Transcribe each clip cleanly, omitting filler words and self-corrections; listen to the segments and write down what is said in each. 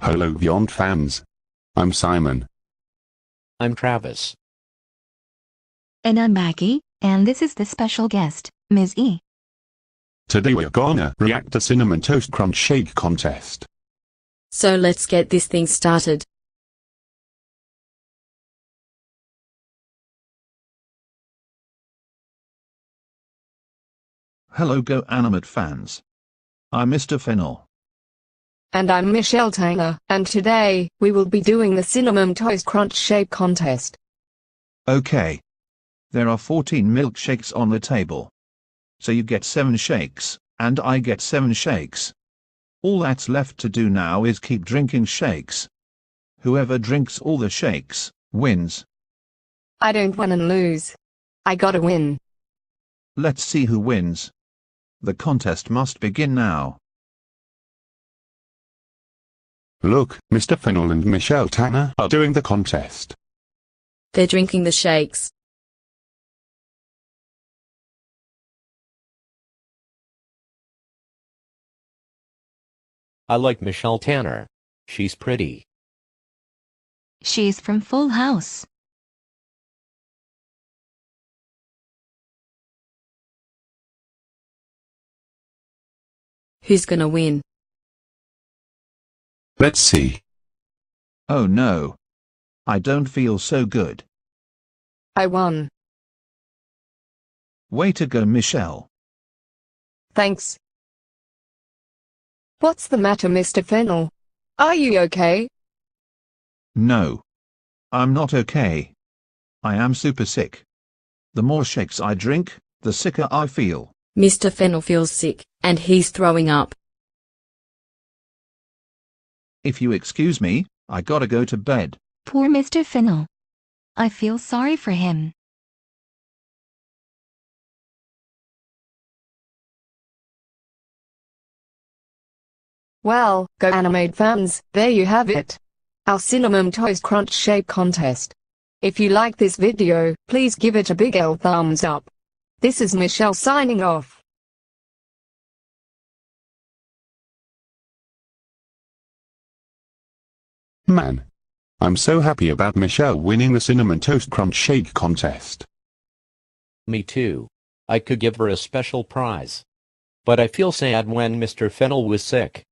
Hello Vyond fans. I'm Simon. I'm Travis. And I'm Maggie, and this is the special guest, Ms. E. Today we're gonna react to Cinnamon Toast Crunch Shake Contest. So let's get this thing started. Hello Go Animate fans. I'm Mr. Fennel. And I'm Michelle Taylor, and today, we will be doing the Cinnamon Toast Crunch Shake Contest. Okay. There are 14 milkshakes on the table. So you get 7 shakes, and I get 7 shakes. All that's left to do now is keep drinking shakes. Whoever drinks all the shakes, wins. I don't win and lose. I gotta win. Let's see who wins. The contest must begin now. Look, Mr. Fennel and Michelle Tanner are doing the contest. They're drinking the shakes. I like Michelle Tanner. She's pretty. She's from Full House. Who's gonna win? Let's see. Oh no. I don't feel so good. I won. Way to go, Michelle. Thanks. What's the matter, Mr. Fennel? Are you okay? No. I'm not okay. I am super sick. The more shakes I drink, the sicker I feel. Mr. Fennel feels sick, and he's throwing up. If you excuse me, I gotta go to bed. Poor Mr. Fennel. I feel sorry for him. Well, Go Animate fans, there you have it. Our Cinnamon Toast Crunch Shake Contest. If you like this video, please give it a big L thumbs up. This is Michelle signing off. Man. I'm so happy about Michelle winning the Cinnamon Toast Crunch Shake Contest. Me too. I could give her a special prize. But I feel sad when Mr. Fennel was sick.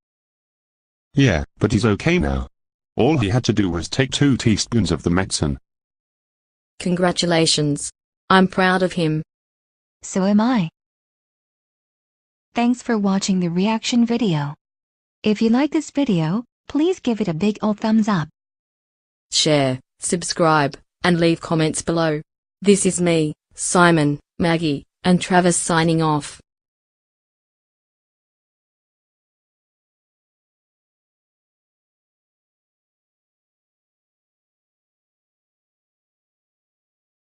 Yeah, but he's okay now. All he had to do was take 2 teaspoons of the medicine. Congratulations. I'm proud of him. So am I. Thanks for watching the reaction video. If you like this video, please give it a big ol' thumbs up. Share, subscribe, and leave comments below. This is me, Simon, Maggie, and Travis signing off.